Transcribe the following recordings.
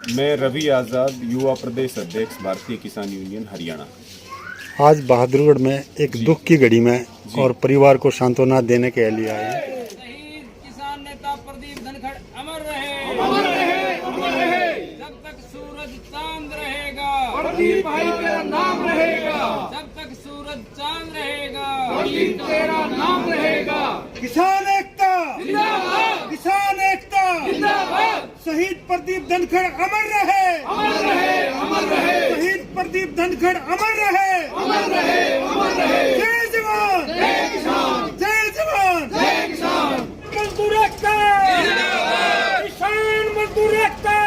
मैं रवि आज़ाद, युवा प्रदेश अध्यक्ष, भारतीय किसान यूनियन हरियाणा। आज बहादुरगढ़ में एक दुख की घड़ी में और परिवार को सांत्वना देने के लिए आए हैं। शहीद किसान नेता प्रदीप धनखड़ अमर रहे, अमर रहे, अमर रहे। जब तक सूरज चांद रहेगा, प्रदीप भाई तेरा नाम रहेगा। जब तक सूरज चांद रहेगा, प्रदीप तेरा नाम रहेगा। किसान एकता जिंदाबाद, किसान एकता जिंदाबाद। शहीद प्रदीप धनखड़ अमर रहे, अमर रहे, अमर रहे, शहीद प्रदीप धनखड़ अमर रहे, अमर रहे, अमर रहे। जय जवान, जय किसान, जय जवान, जय किसान। मजदूर एकता, किसान मजदूर एकता,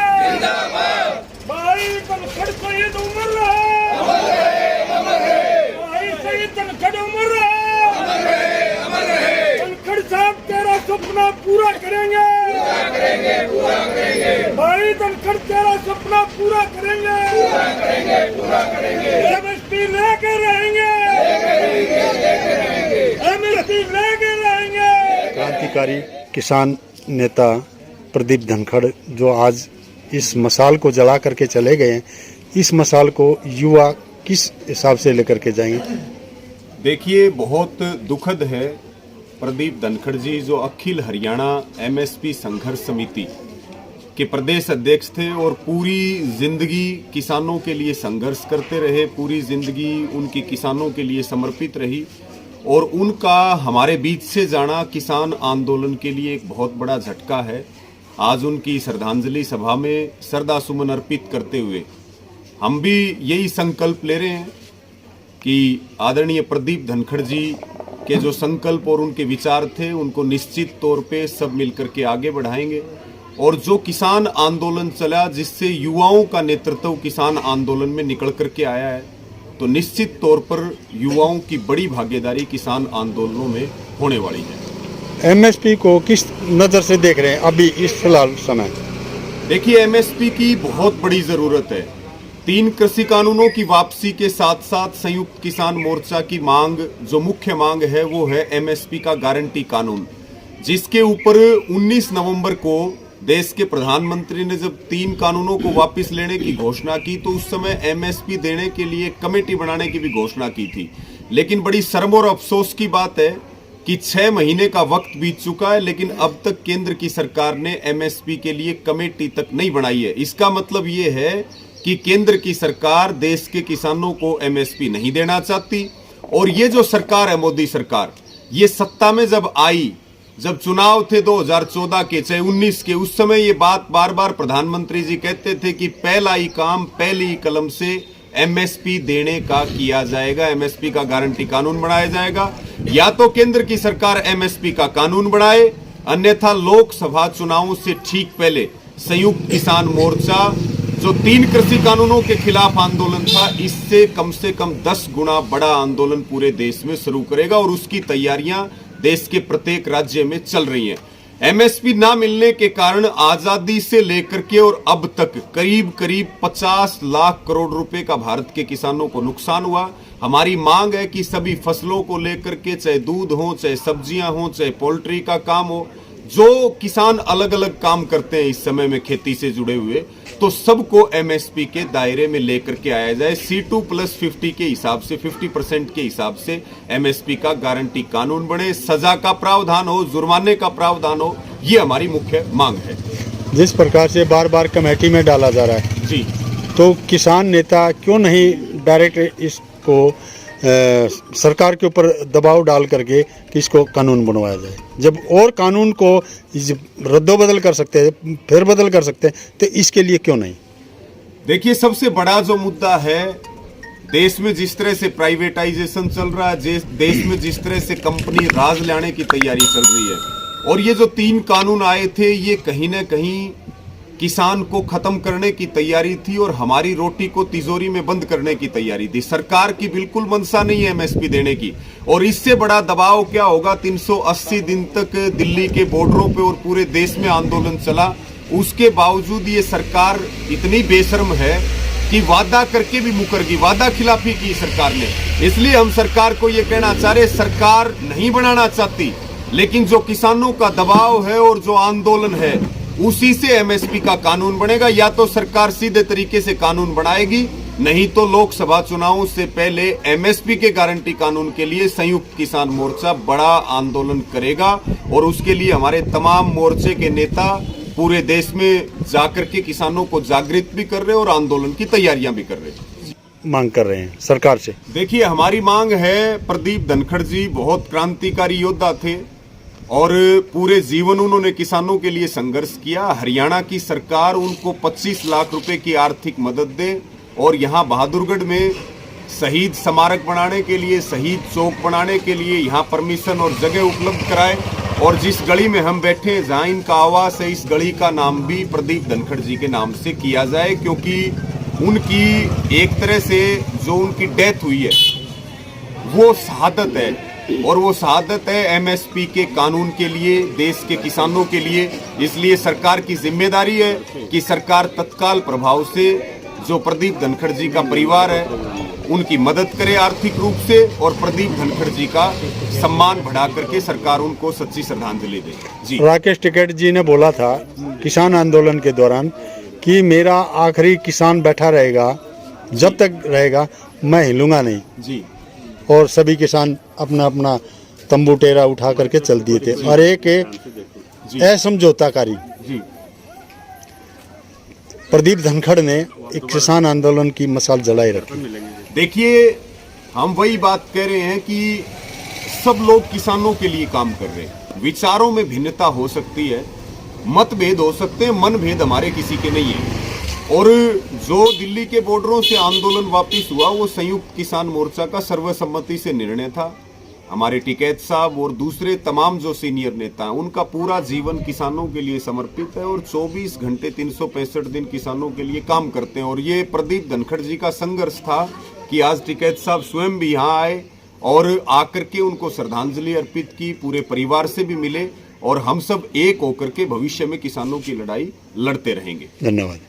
भाई धनखड़ शहीद उमर रहे, भाई शहीद धनखड़ उमर रहे, धनखड़ साहब तेरा सपना पूरा करेंगे, भाई धनखड़ तेरा सपना पूरा करेंगे, एमएसपी लेके रहेंगे, एमएसपी लेके रहेंगे। क्रांतिकारी किसान नेता प्रदीप धनखड़ जो आज इस मसाल को जला करके चले गए हैं, इस मसाल को युवा किस हिसाब से लेकर के जाएंगे? देखिए, बहुत दुखद है। प्रदीप धनखड़ जी जो अखिल हरियाणा एमएसपी संघर्ष समिति के प्रदेश अध्यक्ष थे और पूरी जिंदगी किसानों के लिए संघर्ष करते रहे, पूरी जिंदगी उनकी किसानों के लिए समर्पित रही और उनका हमारे बीच से जाना किसान आंदोलन के लिए एक बहुत बड़ा झटका है। आज उनकी श्रद्धांजलि सभा में श्रद्धासुमन अर्पित करते हुए हम भी यही संकल्प ले रहे हैं कि आदरणीय प्रदीप धनखड़ जी के जो संकल्प और उनके विचार थे उनको निश्चित तौर पे सब मिलकर के आगे बढ़ाएंगे और जो किसान आंदोलन चला जिससे युवाओं का नेतृत्व किसान आंदोलन में निकल करके आया है, तो निश्चित तौर पर युवाओं की बड़ी भागीदारी किसान आंदोलनों में होने वाली है। एमएसपी को किस नज़र से देख रहे हैं अभी इस फिलहाल समय? देखिए, एमएसपी की बहुत बड़ी जरूरत है। 3 कृषि कानूनों की वापसी के साथ साथ संयुक्त किसान मोर्चा की मांग, जो मुख्य मांग है, वो है एमएसपी का गारंटी कानून, जिसके ऊपर 19 नवंबर को देश के प्रधानमंत्री ने जब 3 कानूनों को वापस लेने की घोषणा की तो उस समय एमएसपी देने के लिए कमेटी बनाने की भी घोषणा की थी। लेकिन बड़ी शर्म और अफसोस की बात है कि 6 महीने का वक्त बीत चुका है, लेकिन अब तक केंद्र की सरकार ने एमएसपी के लिए कमेटी तक नहीं बनाई है। इसका मतलब ये है कि केंद्र की सरकार देश के किसानों को एमएसपी नहीं देना चाहती और ये जो सरकार है, मोदी सरकार, ये सत्ता में जब आई, जब चुनाव थे 2014 के चाहे 19 के, उस समय ये बात बार बार प्रधानमंत्री जी कहते थे कि पहला ही काम पहली ही कलम से एमएसपी देने का किया जाएगा, एमएसपी का गारंटी कानून बनाया जाएगा। या तो केंद्र की सरकार एमएसपी का कानून बनाए, अन्यथा लोकसभा चुनावों से ठीक पहले संयुक्त किसान मोर्चा जो 3 कृषि कानूनों के खिलाफ आंदोलन था, इससे कम से कम 10 गुना बड़ा आंदोलन पूरे देश में शुरू करेगा और उसकी तैयारियां देश के प्रत्येक राज्य में चल रही हैं। एमएसपी ना मिलने के कारण आजादी से लेकर के और अब तक करीब करीब 50 लाख करोड़ रुपए का भारत के किसानों को नुकसान हुआ। हमारी मांग है कि सभी फसलों को लेकर के, चाहे दूध हो, चाहे सब्जियां हो, चाहे पोल्ट्री का काम हो, जो किसान अलग अलग काम करते हैं इस समय में खेती से जुड़े हुए, तो सबको एमएसपी के दायरे में लेकर के आया जाए। C2+50 के हिसाब से 50% के हिसाब से एमएसपी का गारंटी कानून बने, सजा का प्रावधान हो, जुर्माने का प्रावधान हो, ये हमारी मुख्य मांग है। जिस प्रकार से बार बार कमेटी में डाला जा रहा है जी, तो किसान नेता क्यों नहीं डायरेक्ट इसको सरकार के ऊपर दबाव डाल करके कि इसको कानून बनवाया जाए, जब और कानून को रद्दोबदल कर सकते हैं, फेरबदल कर सकते हैं, तो इसके लिए क्यों नहीं? देखिए, सबसे बड़ा जो मुद्दा है, देश में जिस तरह से प्राइवेटाइजेशन चल रहा है, देश में जिस तरह से कंपनी राज लाने की तैयारी चल रही है, और ये जो 3 कानून आए थे, ये कहीं ना कहीं किसान को खत्म करने की तैयारी थी और हमारी रोटी को तिजोरी में बंद करने की तैयारी थी। सरकार की बिल्कुल मंशा नहीं है एमएसपी देने की, और इससे बड़ा दबाव क्या होगा। 380 दिन तक दिल्ली के बॉर्डरों पे और पूरे देश में आंदोलन चला, उसके बावजूद ये सरकार इतनी बेशर्म है कि वादा करके भी मुकर गई, वादा खिलाफी की सरकार ने। इसलिए हम सरकार को ये कहना चाह रहे, सरकार नहीं बनाना चाहती, लेकिन जो किसानों का दबाव है और जो आंदोलन है, उसी से एमएसपी का कानून बनेगा। या तो सरकार सीधे तरीके से कानून बनाएगी, नहीं तो लोकसभा चुनावों से पहले एमएसपी के गारंटी कानून के लिए संयुक्त किसान मोर्चा बड़ा आंदोलन करेगा और उसके लिए हमारे तमाम मोर्चे के नेता पूरे देश में जाकर के किसानों को जागृत भी कर रहे हैं और आंदोलन की तैयारियां भी कर रहे हैं। मांग कर रहे हैं सरकार से? देखिए, हमारी मांग है, प्रदीप धनखड़ जी बहुत क्रांतिकारी योद्धा थे और पूरे जीवन उन्होंने किसानों के लिए संघर्ष किया। हरियाणा की सरकार उनको 25 लाख रुपए की आर्थिक मदद दे और यहाँ बहादुरगढ़ में शहीद स्मारक बनाने के लिए, शहीद चौक बनाने के लिए यहाँ परमिशन और जगह उपलब्ध कराए। और जिस गली में हम बैठे हैं, जहाँ इनका आवास है, इस गली का नाम भी प्रदीप धनखड़ जी के नाम से किया जाए, क्योंकि उनकी एक तरह से जो उनकी डेथ हुई है वो शहादत है और वो शहादत है एमएसपी के कानून के लिए, देश के किसानों के लिए। इसलिए सरकार की जिम्मेदारी है कि सरकार तत्काल प्रभाव से जो प्रदीप धनखड़ जी का परिवार है उनकी मदद करे आर्थिक रूप से और प्रदीप धनखड़ जी का सम्मान बढ़ा करके सरकार उनको सच्ची श्रद्धांजलि दे। जी, राकेश टिकैत जी ने बोला था किसान आंदोलन के दौरान कि मेरा आखिरी किसान बैठा रहेगा, जब तक रहेगा मैं हिलूंगा नहीं। जी, और सभी किसान अपना अपना तंबू टेरा उठा करके चल दिए थे और एक असमझौताकारी जी, प्रदीप धनखड़ ने एक किसान आंदोलन की मसाल जलाई रखी। देखिए, हम वही बात कह रहे हैं कि सब लोग किसानों के लिए काम कर रहे हैं। विचारों में भिन्नता हो सकती है, मतभेद हो सकते हैं, मनभेद हमारे किसी के नहीं है। और जो दिल्ली के बॉर्डरों से आंदोलन वापस हुआ वो संयुक्त किसान मोर्चा का सर्वसम्मति से निर्णय था। हमारे टिकैत साहब और दूसरे तमाम जो सीनियर नेता हैं उनका पूरा जीवन किसानों के लिए समर्पित है और 24 घंटे 365 दिन किसानों के लिए काम करते हैं। और ये प्रदीप धनखड़ जी का संघर्ष था कि आज टिकैत साहब स्वयं भी यहाँ आए और आकर के उनको श्रद्धांजलि अर्पित की, पूरे परिवार से भी मिले और हम सब एक होकर के भविष्य में किसानों की लड़ाई लड़ते रहेंगे। धन्यवाद।